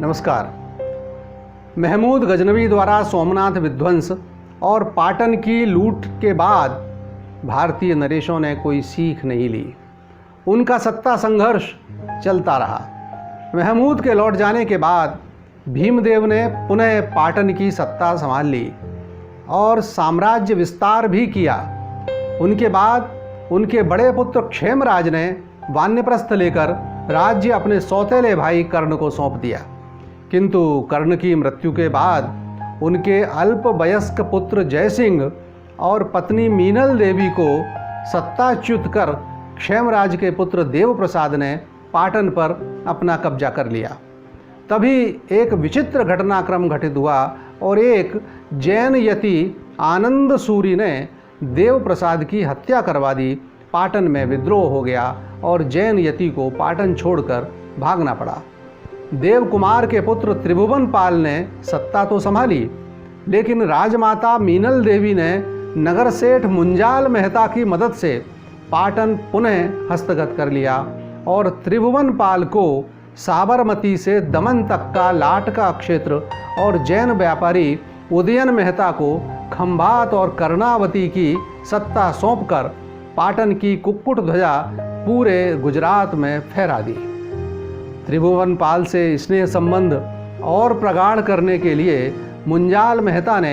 नमस्कार। महमूद गजनवी द्वारा सोमनाथ विध्वंस और पाटन की लूट के बाद भारतीय नरेशों ने कोई सीख नहीं ली। उनका सत्ता संघर्ष चलता रहा। महमूद के लौट जाने के बाद भीमदेव ने पुनः पाटन की सत्ता संभाल ली और साम्राज्य विस्तार भी किया। उनके बाद उनके बड़े पुत्र क्षेमराज ने वानप्रस्थ लेकर राज्य अपने सौतेले भाई कर्ण को सौंप दिया। किंतु कर्ण की मृत्यु के बाद उनके अल्पवयस्क पुत्र जयसिंह और पत्नी मीनल देवी को सत्ताच्युत कर क्षेमराज के पुत्र देवप्रसाद ने पाटन पर अपना कब्जा कर लिया। तभी एक विचित्र घटनाक्रम घटित हुआ और एक जैन यति आनंद सूरी ने देवप्रसाद की हत्या करवा दी। पाटन में विद्रोह हो गया और जैन यति को पाटन छोड़कर भागना पड़ा। देवकुमार के पुत्र त्रिभुवन पाल ने सत्ता तो संभाली, लेकिन राजमाता मीनल देवी ने नगर सेठ मुंजाल मेहता की मदद से पाटन पुनः हस्तगत कर लिया और त्रिभुवन पाल को साबरमती से दमन तक का लाट का क्षेत्र और जैन व्यापारी उदयन मेहता को खंभात और कर्णावती की सत्ता सौंपकर पाटन की कुक्कुट ध्वजा पूरे गुजरात में फहरा दी। त्रिभुवन पाल से स्नेह संबंध और प्रगाढ़ करने के लिए मुंजाल मेहता ने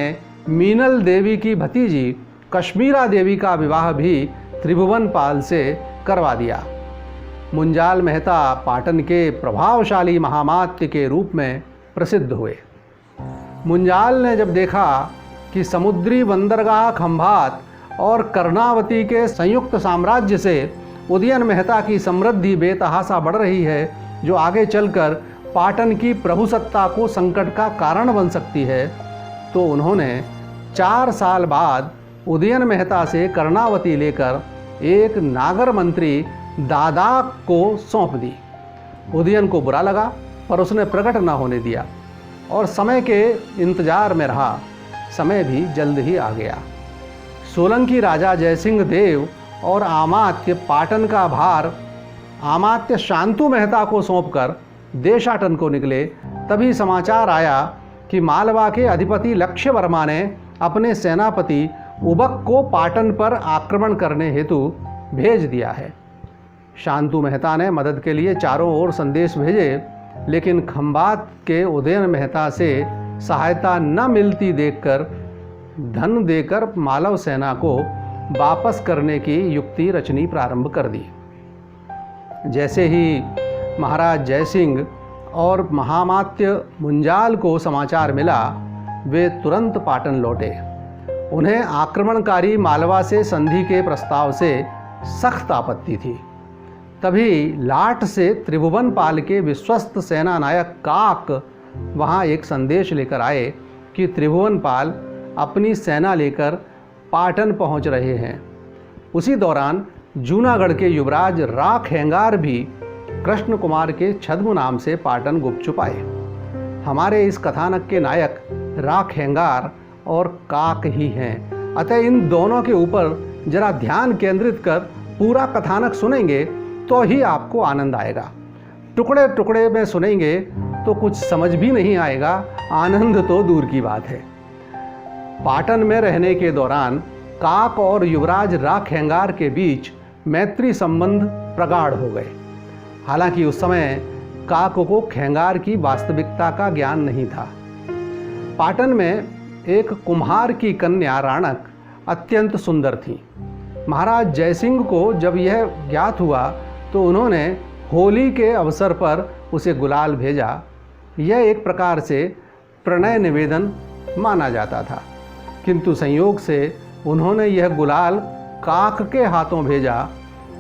मीनल देवी की भतीजी कश्मीरा देवी का विवाह भी त्रिभुवन पाल से करवा दिया। मुंजाल मेहता पाटन के प्रभावशाली महामात्य के रूप में प्रसिद्ध हुए। मुंजाल ने जब देखा कि समुद्री बंदरगाह खंभात और कर्णावती के संयुक्त साम्राज्य से उदयन मेहता की समृद्धि बेतहासा बढ़ रही है, जो आगे चलकर पाटन की प्रभुसत्ता को संकट का कारण बन सकती है, तो उन्होंने 4 साल बाद उदयन मेहता से कर्णावती लेकर एक नागर मंत्री दादाक को सौंप दी। उदयन को बुरा लगा, पर उसने प्रकट न होने दिया और समय के इंतजार में रहा। समय भी जल्द ही आ गया। सोलंकी राजा जयसिंह देव और आमात्य पाटन का भार आमात्य शांतु मेहता को सौंपकर देशाटन को निकले। तभी समाचार आया कि मालवा के अधिपति लक्ष्य वर्मा ने अपने सेनापति उबक को पाटन पर आक्रमण करने हेतु भेज दिया है। शांतु मेहता ने मदद के लिए चारों ओर संदेश भेजे, लेकिन खंभात के उदयन मेहता से सहायता न मिलती देखकर धन देकर मालव सेना को वापस करने की युक्ति रचनी प्रारंभ कर दी। जैसे ही महाराज जयसिंह और महामात्य मुंजाल को समाचार मिला, वे तुरंत पाटन लौटे। उन्हें आक्रमणकारी मालवा से संधि के प्रस्ताव से सख्त आपत्ति थी। तभी लाट से त्रिभुवन पाल के विश्वस्त सेना नायक काक वहां एक संदेश लेकर आए कि त्रिभुवन पाल अपनी सेना लेकर पाटन पहुंच रहे हैं। उसी दौरान जूनागढ़ के युवराज राखेंगार भी कृष्ण कुमार के छद्म नाम से पाटन गुपचुप आए। हमारे इस कथानक के नायक राखेंगार और काक ही हैं। अतः इन दोनों के ऊपर जरा ध्यान केंद्रित कर पूरा कथानक सुनेंगे तो ही आपको आनंद आएगा। टुकड़े टुकड़े में सुनेंगे तो कुछ समझ भी नहीं आएगा, आनंद तो दूर की बात है। पाटन में रहने के दौरान काक और युवराज राखेंगार के बीच मैत्री संबंध प्रगाढ़ हो गए। हालांकि उस समय काक को खेंगार की वास्तविकता का ज्ञान नहीं था। पाटन में एक कुम्हार की कन्या राणक अत्यंत सुंदर थी। महाराज जयसिंह को जब यह ज्ञात हुआ तो उन्होंने होली के अवसर पर उसे गुलाल भेजा। यह एक प्रकार से प्रणय निवेदन माना जाता था, किंतु संयोग से उन्होंने यह गुलाल काक के हाथों भेजा।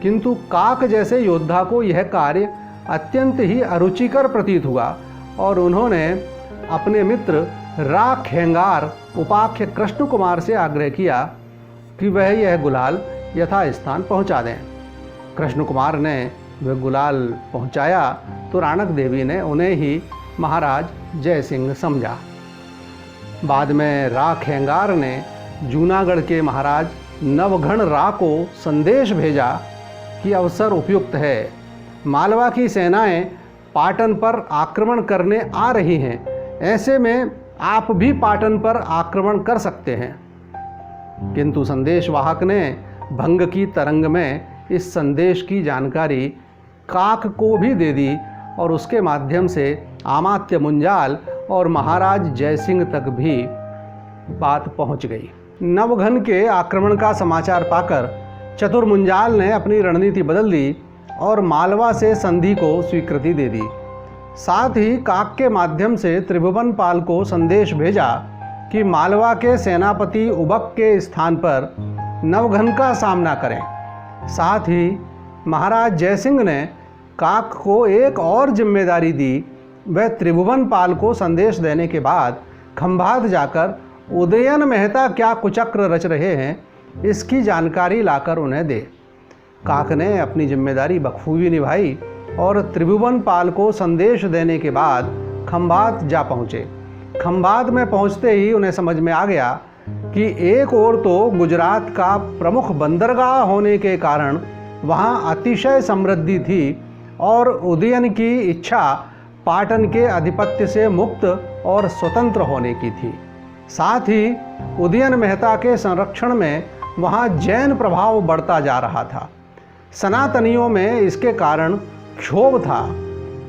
किंतु काक जैसे योद्धा को यह कार्य अत्यंत ही अरुचिकर प्रतीत हुआ और उन्होंने अपने मित्र राखेंगार उपाख्य कृष्ण कुमार से आग्रह किया कि वह यह गुलाल यथास्थान पहुंचा दें। कृष्ण कुमार ने वह गुलाल पहुंचाया तो राणक देवी ने उन्हें ही महाराज जयसिंह समझा। बाद में राखेंगार ने जूनागढ़ के महाराज नवघन रा को संदेश भेजा कि अवसर उपयुक्त है। मालवा की सेनाएं पाटन पर आक्रमण करने आ रही हैं। ऐसे में आप भी पाटन पर आक्रमण कर सकते हैं। किंतु संदेशवाहक ने भंग की तरंग में इस संदेश की जानकारी काक को भी दे दी और उसके माध्यम से अमात्य मुंजाल और महाराज जयसिंह तक भी बात पहुंच गई। नवघन के आक्रमण का समाचार पाकर चतुर मुंजाल ने अपनी रणनीति बदल दी और मालवा से संधि को स्वीकृति दे दी। साथ ही काक के माध्यम से त्रिभुवन पाल को संदेश भेजा कि मालवा के सेनापति उबक के स्थान पर नवघन का सामना करें। साथ ही महाराज जयसिंह ने काक को एक और जिम्मेदारी दी, वह त्रिभुवन पाल को संदेश देने के बाद खंभात जाकर उदयन मेहता क्या कुचक्र रच रहे हैं इसकी जानकारी लाकर उन्हें दे। काक ने अपनी जिम्मेदारी बखूबी निभाई और त्रिभुवन पाल को संदेश देने के बाद खंभात जा पहुँचे। खंभात में पहुँचते ही उन्हें समझ में आ गया कि एक ओर तो गुजरात का प्रमुख बंदरगाह होने के कारण वहाँ अतिशय समृद्धि थी और उदयन की इच्छा पाटन के आधिपत्य से मुक्त और स्वतंत्र होने की थी। साथ ही उदयन मेहता के संरक्षण में वहाँ जैन प्रभाव बढ़ता जा रहा था। सनातनियों में इसके कारण क्षोभ था।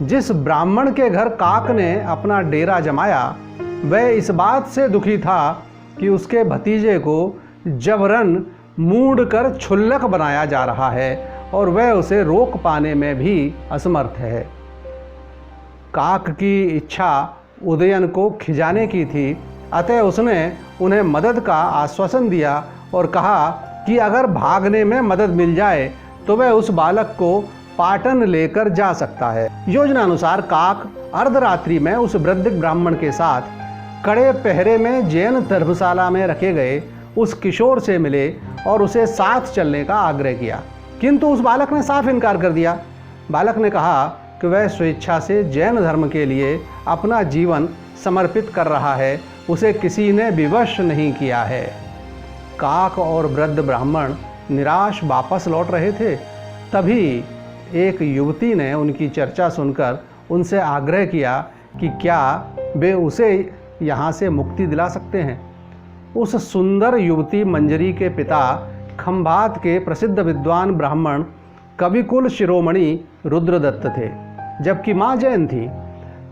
जिस ब्राह्मण के घर काक ने अपना डेरा जमाया वह इस बात से दुखी था कि उसके भतीजे को जबरन मूंढ कर क्षुल्लक बनाया जा रहा है और वह उसे रोक पाने में भी असमर्थ है। काक की इच्छा उदयन को खिजाने की थी, अतः उसने उन्हें मदद का आश्वासन दिया और कहा कि अगर भागने में मदद मिल जाए तो वह उस बालक को पाटन लेकर जा सकता है। योजना अनुसार काक अर्धरात्रि में उस वृद्ध ब्राह्मण के साथ कड़े पहरे में जैन धर्मशाला में रखे गए उस किशोर से मिले और उसे साथ चलने का आग्रह किया, किंतु उस बालक ने साफ इनकार कर दिया। बालक ने कहा कि वह स्वेच्छा से जैन धर्म के लिए अपना जीवन समर्पित कर रहा है, उसे किसी ने विवश नहीं किया है। काक और वृद्ध ब्राह्मण निराश वापस लौट रहे थे, तभी एक युवती ने उनकी चर्चा सुनकर उनसे आग्रह किया कि क्या वे उसे यहाँ से मुक्ति दिला सकते हैं। उस सुंदर युवती मंजरी के पिता खंभात के प्रसिद्ध विद्वान ब्राह्मण कविकुल शिरोमणि रुद्रदत्त थे, जबकि माँ जैन थी।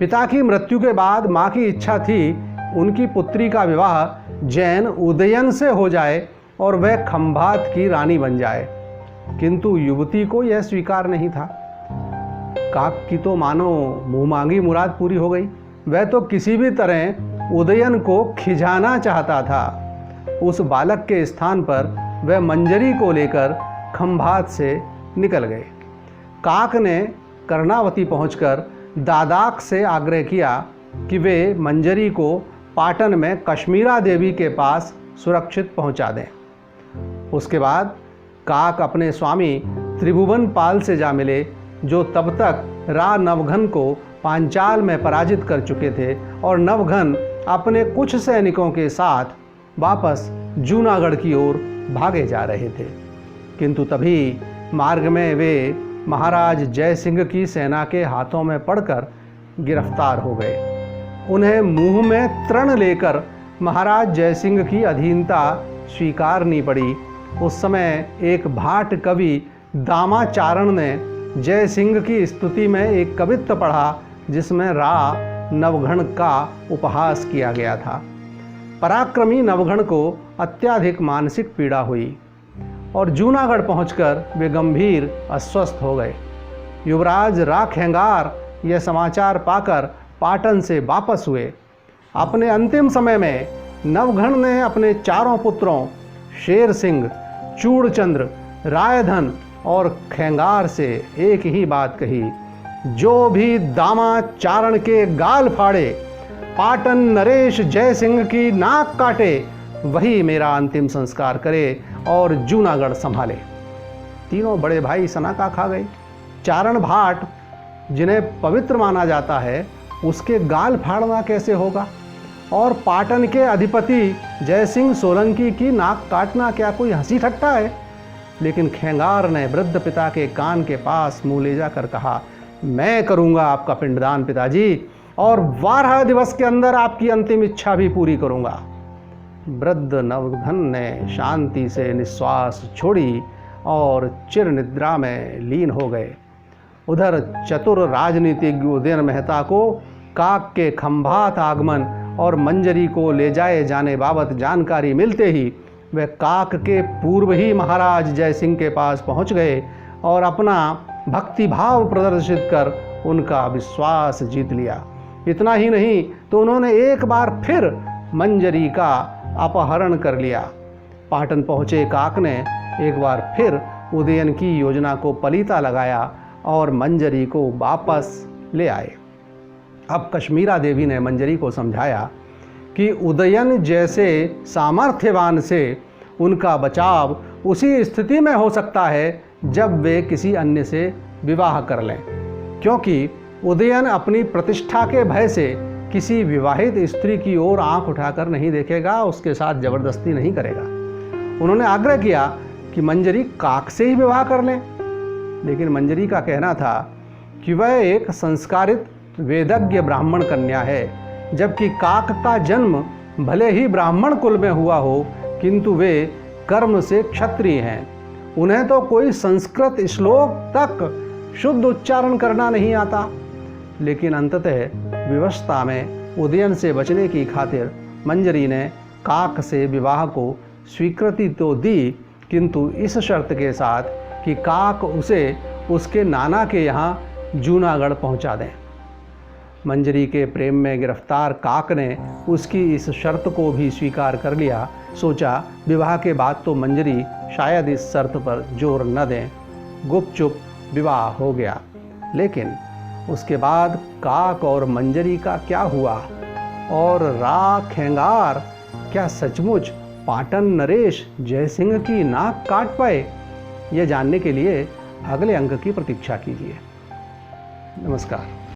पिता की मृत्यु के बाद माँ की इच्छा थी उनकी पुत्री का विवाह जैन उदयन से हो जाए और वह खंभात की रानी बन जाए, किंतु युवती को यह स्वीकार नहीं था। काक की तो मानो मुँह मांगी मुराद पूरी हो गई। वह तो किसी भी तरह उदयन को खिजाना चाहता था। उस बालक के स्थान पर वह मंजरी को लेकर खंभात से निकल गए। काक ने कर्णावती पहुंचकर दादाक से आग्रह किया कि वे मंजरी को पाटन में कश्मीरा देवी के पास सुरक्षित पहुंचा दें। उसके बाद काक अपने स्वामी त्रिभुवन पाल से जा मिले, जो तब तक रा नवघन को पांचाल में पराजित कर चुके थे और नवघन अपने कुछ सैनिकों के साथ वापस जूनागढ़ की ओर भागे जा रहे थे। किंतु तभी मार्ग में वे महाराज जयसिंह की सेना के हाथों में पड़कर गिरफ्तार हो गए। उन्हें मुंह में तृण लेकर महाराज जयसिंह की अधीनता स्वीकारनी पड़ी। उस समय एक भाट कवि दामाचारण ने जयसिंह की स्तुति में एक कवित्व पढ़ा जिसमें रा नवघन का उपहास किया गया था। पराक्रमी नवघन को अत्याधिक मानसिक पीड़ा हुई और जूनागढ़ पहुंचकर वे गंभीर अस्वस्थ हो गए। युवराज रा खेंगार यह समाचार पाकर पाटन से वापस हुए। अपने अंतिम समय में नवघन ने अपने चारों पुत्रों शेर सिंह, चूड़चंद्र, रायधन और खेंगार से एक ही बात कही, जो भी दामाचारण के गाल फाड़े, पाटन नरेश जयसिंह की नाक काटे, वही मेरा अंतिम संस्कार करे और जूनागढ़ संभाले। तीनों बड़े भाई सनाका खा गए। चारण भाट, जिन्हें पवित्र माना जाता है, उसके गाल फाड़ना कैसे होगा? और पाटन के अधिपति जयसिंह सोलंकी की नाक काटना क्या कोई हंसी ठट्टा है? लेकिन खेंगार ने वृद्ध पिता के कान के पास मुंह ले जाकर कहा मैं करूँगा आपका पिंडदान पिताजी, और 12 दिवस के अंदर आपकी अंतिम इच्छा भी पूरी करूँगा। वृद्ध नवघन ने शांति से निश्वास छोड़ी और चिर निद्रा में लीन हो गए। उधर चतुर राजनीतिज्ञ उदयन मेहता को काक के खंभात आगमन और मंजरी को ले जाए जाने बाबत जानकारी मिलते ही वे काक के पूर्व ही महाराज जयसिंह के पास पहुंच गए और अपना भक्तिभाव प्रदर्शित कर उनका विश्वास जीत लिया। इतना ही नहीं तो उन्होंने एक बार फिर मंजरी का अपहरण कर लिया। पाटन पहुँचे काक ने एक बार फिर उदयन की योजना को पलीता लगाया और मंजरी को वापस ले आए। अब कश्मीरा देवी ने मंजरी को समझाया कि उदयन जैसे सामर्थ्यवान से उनका बचाव उसी स्थिति में हो सकता है जब वे किसी अन्य से विवाह कर लें, क्योंकि उदयन अपनी प्रतिष्ठा के भय से किसी विवाहित स्त्री की ओर आंख उठाकर नहीं देखेगा, उसके साथ जबरदस्ती नहीं करेगा। उन्होंने आग्रह किया कि मंजरी काक से ही विवाह कर लें, लेकिन मंजरी का कहना था कि वह एक संस्कारित वेदज्ञ ब्राह्मण कन्या है, जबकि काक का जन्म भले ही ब्राह्मण कुल में हुआ हो किंतु वे कर्म से क्षत्रिय हैं। उन्हें तो कोई संस्कृत श्लोक तक शुद्ध उच्चारण करना नहीं आता। लेकिन अंततः विवशता में उदयन से बचने की खातिर मंजरी ने काक से विवाह को स्वीकृति तो दी, किंतु इस शर्त के साथ कि काक उसे उसके नाना के यहाँ जूनागढ़ पहुँचा दें। मंजरी के प्रेम में गिरफ्तार काक ने उसकी इस शर्त को भी स्वीकार कर लिया। सोचा विवाह के बाद तो मंजरी शायद इस शर्त पर जोर न दें। गुपचुप विवाह हो गया। लेकिन उसके बाद काक और मंजरी का क्या हुआ और खेंगार क्या सचमुच पाटन नरेश जयसिंह की नाक काट पाए, यह जानने के लिए अगले अंक की प्रतीक्षा कीजिए। नमस्कार।